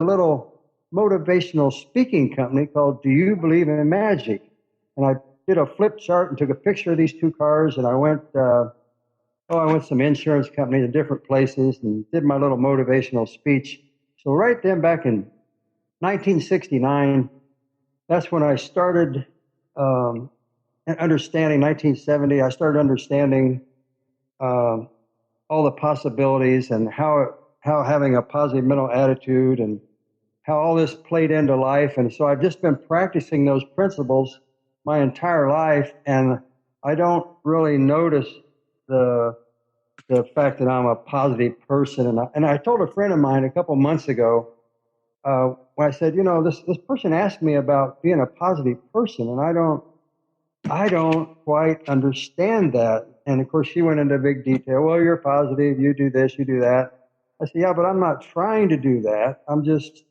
a little motivational speaking company called Do You Believe in Magic? And I did a flip chart and took a picture of these two cars, and I went to some insurance companies in different places and did my little motivational speech. So right then, back in 1969, that's when I started understanding. 1970, I started understanding all the possibilities and how having a positive mental attitude and how all this played into life. And so I've just been practicing those principles my entire life, and I don't really notice the fact that I'm a positive person. And I told a friend of mine a couple months ago when I said, this person asked me about being a positive person, and I don't quite understand that. And of course, she went into big detail. Well, you're positive. You do this. You do that. I said, yeah, but I'm not trying to do that. I'm just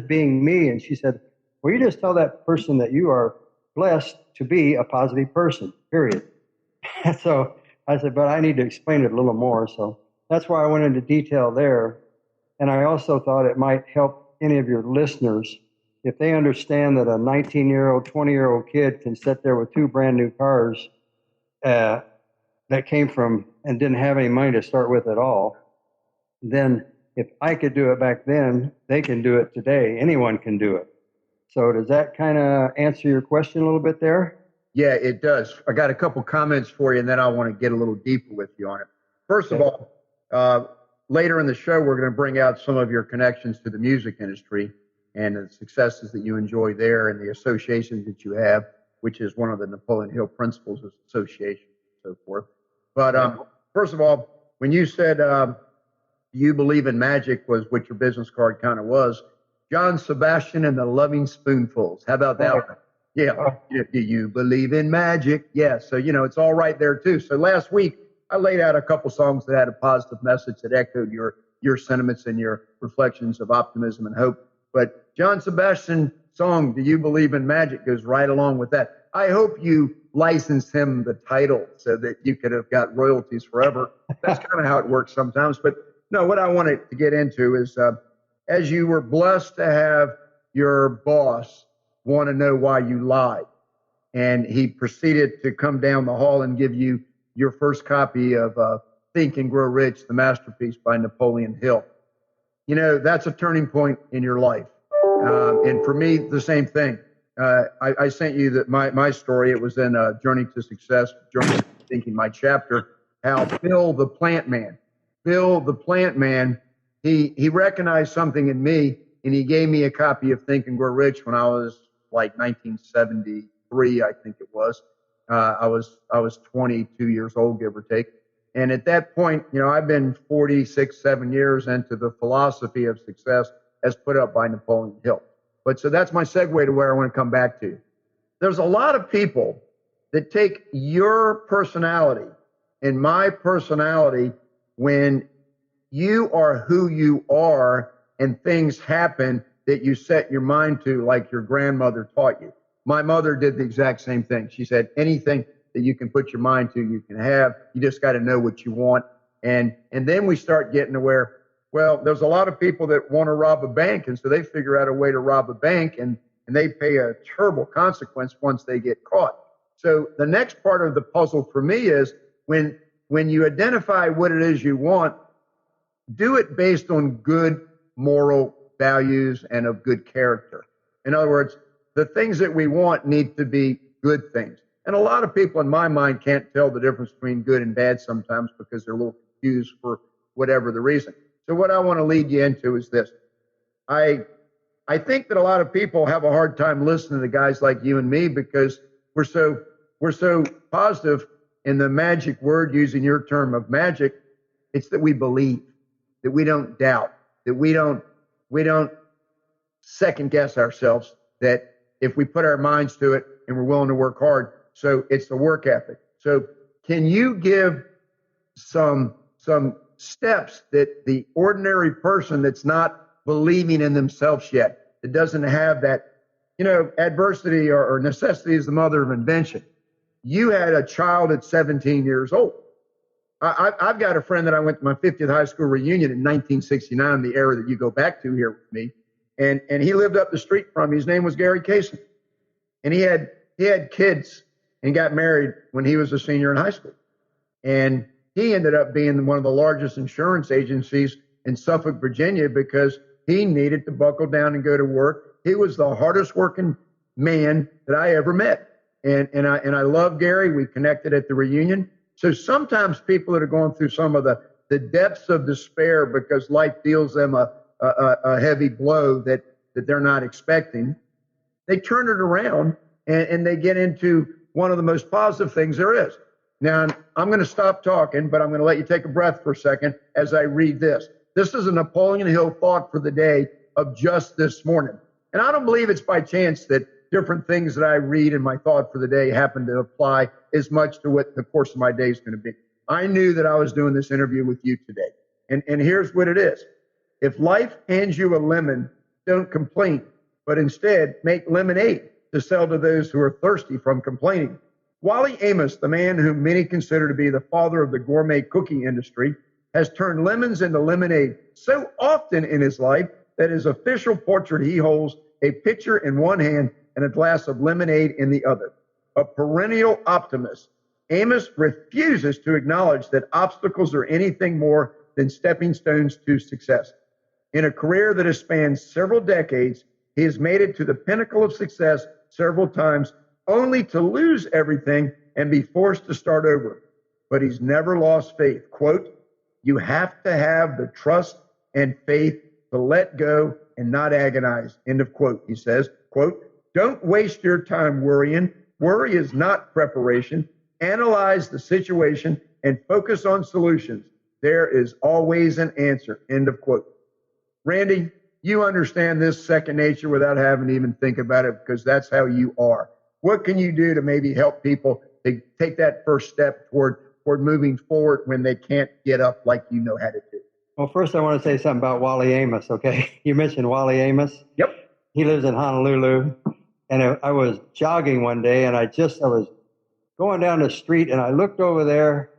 being me. And she said, well, you just tell that person that you are blessed to be a positive person, period. So I said, but I need to explain it a little more. So that's why I went into detail there. And I also thought it might help any of your listeners if they understand that a 19-year-old, 20-year-old kid can sit there with two brand new cars that came from and didn't have any money to start with at all. Then if I could do it back then, they can do it today. Anyone can do it. So does that kind of answer your question a little bit there? Yeah, it does. I got a couple comments for you, and then I want to get a little deeper with you on it. First of all, later in the show, we're going to bring out some of your connections to the music industry and the successes that you enjoy there and the associations that you have, which is one of the Napoleon Hill principles of association and so forth. But first of all, when you said you believe in magic was what your business card kind of was, John Sebastian and the Loving Spoonfuls. How about that one? Yeah. Do you believe in magic? Yeah. So, it's all right there too. So last week I laid out a couple songs that had a positive message that echoed your sentiments and your reflections of optimism and hope. But John Sebastian song, Do You Believe in Magic, goes right along with that. I hope you licensed him the title so that you could have got royalties forever. That's kind of how it works sometimes. But no, what I wanted to get into is as you were blessed to have your boss want to know why you lied, and he proceeded to come down the hall and give you your first copy of Think and Grow Rich, the masterpiece by Napoleon Hill. That's a turning point in your life. And for me, the same thing. I sent you my story. It was in Journey to Success, Journey to Thinking, my chapter, how Bill the plant man, he recognized something in me, and he gave me a copy of Think and Grow Rich when I was like 1973, I think it was. I was 22 years old, give or take. And at that point, I've been 7 years into the philosophy of success as put up by Napoleon Hill. But so that's my segue to where I want to come back to. There's a lot of people that take your personality and my personality when you are who you are and things happen that you set your mind to, like your grandmother taught you. My mother did the exact same thing. She said, anything that you can put your mind to, you can have. You just got to know what you want. And then we start getting to where, well, there's a lot of people that want to rob a bank, and so they figure out a way to rob a bank, and they pay a terrible consequence once they get caught. So the next part of the puzzle for me is when you identify what it is you want, do it based on good moral values and of good character. In other words, the things that we want need to be good things. And a lot of people in my mind can't tell the difference between good and bad sometimes because they're a little confused for whatever the reason. So what I want to lead you into is this. I think that a lot of people have a hard time listening to guys like you and me because we're so positive in the magic word, using your term of magic. It's that we believe, that we don't doubt, that we don't second guess ourselves, that if we put our minds to it and we're willing to work hard. So it's the work ethic. So can you give some steps that the ordinary person that's not believing in themselves yet, that doesn't have that, adversity or necessity is the mother of invention. You had a child at 17 years old. I've got a friend that I went to my 50th high school reunion in 1969, the era that you go back to here with me. And he lived up the street from me. His name was Gary Casey. And he had kids and got married when he was a senior in high school. And he ended up being one of the largest insurance agencies in Suffolk, Virginia, because he needed to buckle down and go to work. He was the hardest working man that I ever met. And I love Gary. We connected at the reunion. So sometimes people that are going through some of the depths of despair because life deals them a heavy blow that they're not expecting, they turn it around and they get into one of the most positive things there is. Now, I'm going to stop talking, but I'm going to let you take a breath for a second as I read this. This is a Napoleon Hill thought for the day of just this morning. And I don't believe it's by chance that different things that I read in my thought for the day happen to apply as much to what the course of my day is going to be. I knew that I was doing this interview with you today. And here's what it is. If life hands you a lemon, don't complain, but instead make lemonade to sell to those who are thirsty from complaining. Wally Amos, the man whom many consider to be the father of the gourmet cookie industry, has turned lemons into lemonade so often in his life that his official portrait he holds a pitcher in one hand and a glass of lemonade in the other. A perennial optimist, Amos refuses to acknowledge that obstacles are anything more than stepping stones to success. In a career that has spanned several decades, he has made it to the pinnacle of success several times, only to lose everything and be forced to start over. But he's never lost faith. Quote, "You have to have the trust and faith to let go and not agonize." End of quote. He says, quote, "Don't waste your time worrying. Worry is not preparation. Analyze the situation and focus on solutions. There is always an answer." End of quote. Randey, you understand this second nature without having to even think about it because that's how you are. What can you do to maybe help people to take that first step toward moving forward when they can't get up like you know how to do? Well, first I want to say something about Wally Amos, okay? You mentioned Wally Amos. Yep. He lives in Honolulu. And I was jogging one day and I was going down the street and I looked over there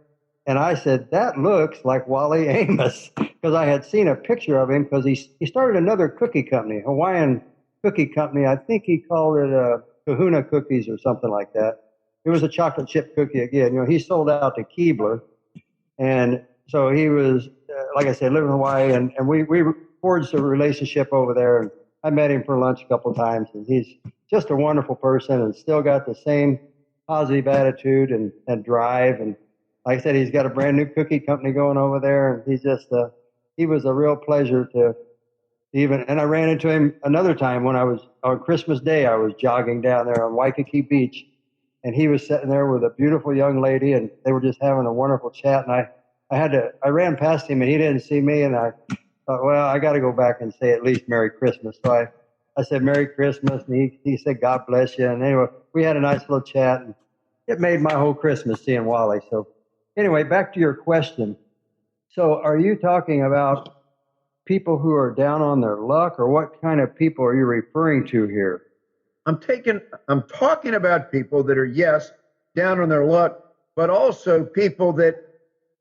and I said, that looks like Wally Amos, because I had seen a picture of him because he started another cookie company, Hawaiian cookie company. I think he called it Kahuna Cookies or something like that. It was a chocolate chip cookie again. You know, he sold out to Keebler. And so he was, like I said, living in Hawaii, and we forged a relationship over there. And I met him for lunch a couple of times, and he's just a wonderful person and still got the same positive attitude and drive. And like I said, he's got a brand new cookie company going over there, and he's just he was a real pleasure to even. And I ran into him another time when I was on Christmas Day. I was jogging down there on Waikiki Beach, and he was sitting there with a beautiful young lady, and they were just having a wonderful chat. And I ran past him, and he didn't see me, and I thought, well, I got to go back and say at least Merry Christmas. So I said Merry Christmas, and he said God bless you. And anyway, we had a nice little chat, and it made my whole Christmas seeing Wally. So anyway, back to your question. So are you talking about people who are down on their luck, or what kind of people are you referring to here? I'm talking about people that are, yes, down on their luck, but also people that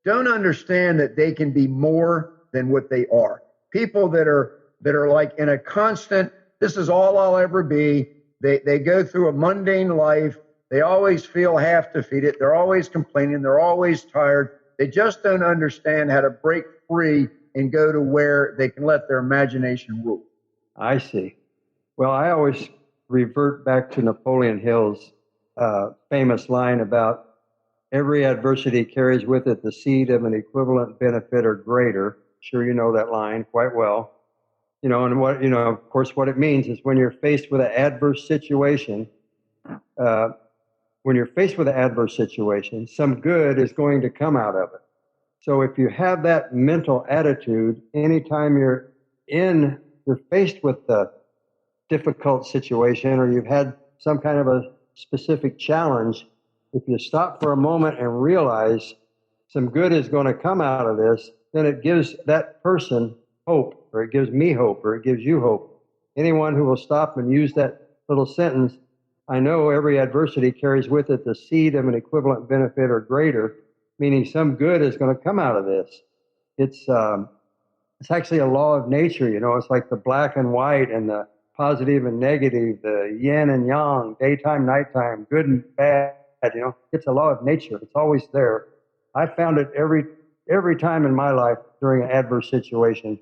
don't understand that they can be more than what they are. People that are like in a constant, this is all I'll ever be. They go through a mundane life. They always feel half defeated. They're always complaining. They're always tired. They just don't understand how to break free and go to where they can let their imagination rule. I see. Well, I always revert back to Napoleon Hill's famous line about every adversity carries with it the seed of an equivalent benefit or greater. Sure, you know that line quite well. You know, and what, you know, of course, what it means is when you're faced with an adverse situation, some good is going to come out of it. So if you have that mental attitude, anytime you're faced with the difficult situation, or you've had some kind of a specific challenge, if you stop for a moment and realize some good is going to come out of this, then it gives that person hope, or it gives me hope, or it gives you hope. Anyone who will stop and use that little sentence, I know every adversity carries with it the seed of an equivalent benefit or greater, meaning some good is going to come out of this. It's it's actually a law of nature. It's like the black and white and the positive and negative, the yin and yang, daytime, nighttime, good and bad. It's a law of nature. It's always there. I found it every time in my life during an adverse situation.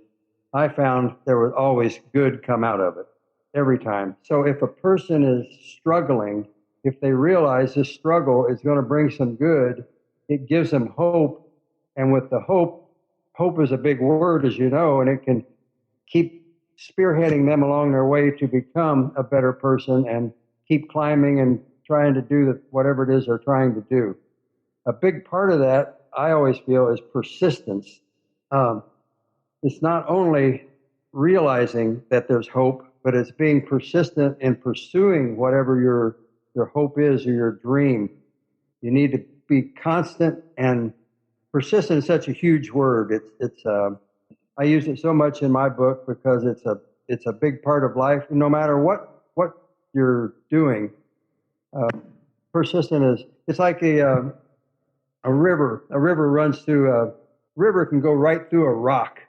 I found there was always good come out of it every time. So if a person is struggling, if they realize this struggle is going to bring some good, it gives them hope. And with the hope is a big word, as you know, and it can keep spearheading them along their way to become a better person and keep climbing and trying to do whatever it is they're trying to do. A big part of that, I always feel, is persistence. It's not only realizing that there's hope, but it's being persistent in pursuing whatever your hope is or your dream. You need to be constant, and persistent is such a huge word. I use it so much in my book because it's a big part of life. No matter what you're doing, persistent it's like a river. A river runs through a river can go right through a rock,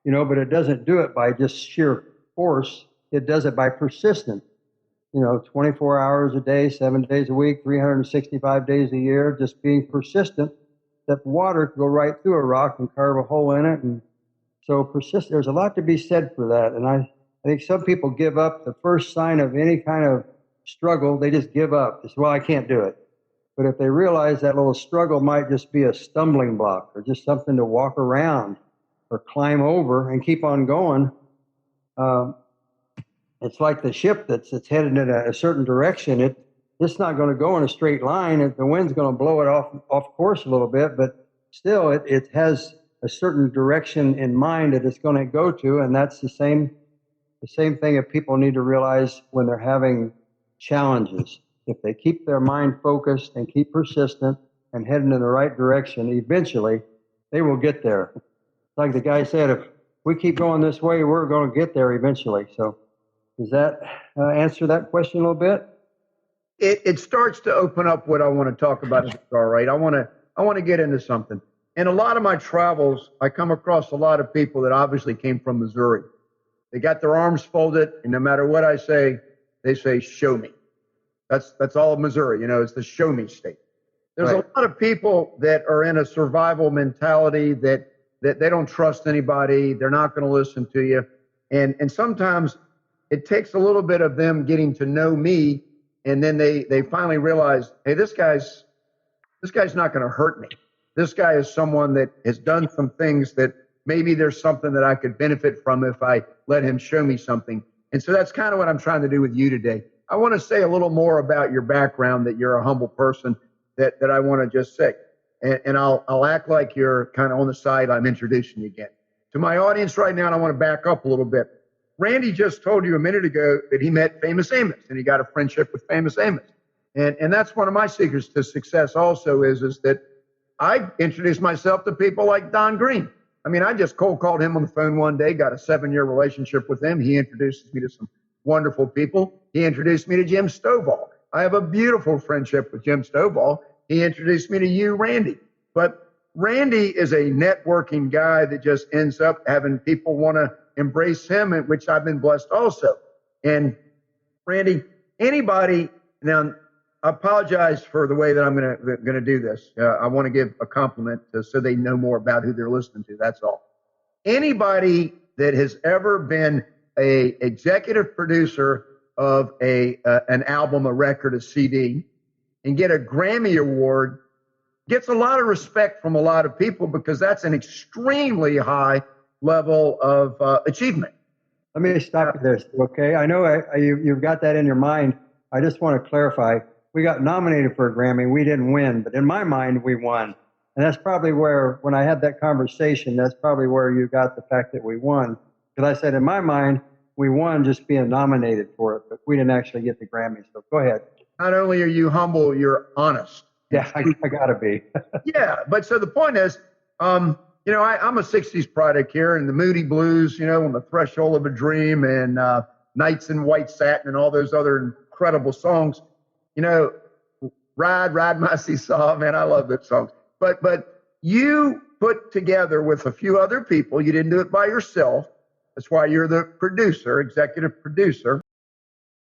but it doesn't do it by just sheer force. It does it by persistence. 24 hours a day, 7 days a week, 365 days a year, just being persistent. That water can go right through a rock and carve a hole in it. And so there's a lot to be said for that. And I think some people give up the first sign of any kind of struggle. They just give up. They say, well, I can't do it. But if they realize that little struggle might just be a stumbling block or just something to walk around or climb over and keep on going, it's like the ship that's headed in a certain direction. It's not going to go in a straight line. The wind's going to blow it off course a little bit, but still it has a certain direction in mind that it's going to go to, and that's the same thing that people need to realize when they're having challenges. If they keep their mind focused and keep persistent and heading in the right direction, eventually they will get there. Like the guy said, if we keep going this way, we're going to get there eventually. So does that answer that question a little bit? It starts to open up what I want to talk about, if it's all right. I want to get into something. In a lot of my travels, I come across a lot of people that obviously came from Missouri. They got their arms folded, and no matter what I say, they say, show me. That's all of Missouri. It's the show me state. There's right. A lot of people that are in a survival mentality that they don't trust anybody. They're not going to listen to you. And sometimes it takes a little bit of them getting to know me, and then they finally realize, hey, this guy's not going to hurt me. This guy is someone that has done some things that maybe there's something that I could benefit from if I let him show me something. And so that's kind of what I'm trying to do with you today. I want to say a little more about your background, that you're a humble person, that I want to just say. And I'll act like you're kind of on the side. I'm introducing you again. To my audience right now, and I want to back up a little bit. Randey just told you a minute ago that he met Famous Amos, and he got a friendship with Famous Amos. And that's one of my secrets to success also is that I introduced myself to people like Don Green. I mean, I just cold called him on the phone one day, got a 7-year relationship with him. He introduces me to some wonderful people. He introduced me to Jim Stovall. I have a beautiful friendship with Jim Stovall. He introduced me to you, Randey. But Randey is a networking guy that just ends up having people want to embrace him, which I've been blessed also. And Randey, anybody, now I apologize for the way that I'm going to do this. I want to give a compliment so they know more about who they're listening to. That's all. Anybody that has ever been a executive producer of an album, a record, a CD, and get a Grammy Award gets a lot of respect from a lot of people because that's an extremely high level of achievement. Let me stop you there, okay? I know you've got that in your mind. I just want to clarify. We got nominated for a Grammy. We didn't win, but in my mind, we won. And that's probably where, when I had that conversation, that's probably where you got the fact that we won. Because I said, in my mind, we won just being nominated for it, but we didn't actually get the Grammy. So go ahead. Not only are you humble, you're honest. Yeah, I got to be. Yeah, but so the point is, I'm a 60s product here, and the Moody Blues, on the threshold of a dream, and Nights in White Satin, and all those other incredible songs. Ride My Seesaw, man, I love those songs. But you put together with a few other people. You didn't do it by yourself. That's why you're the producer, executive producer.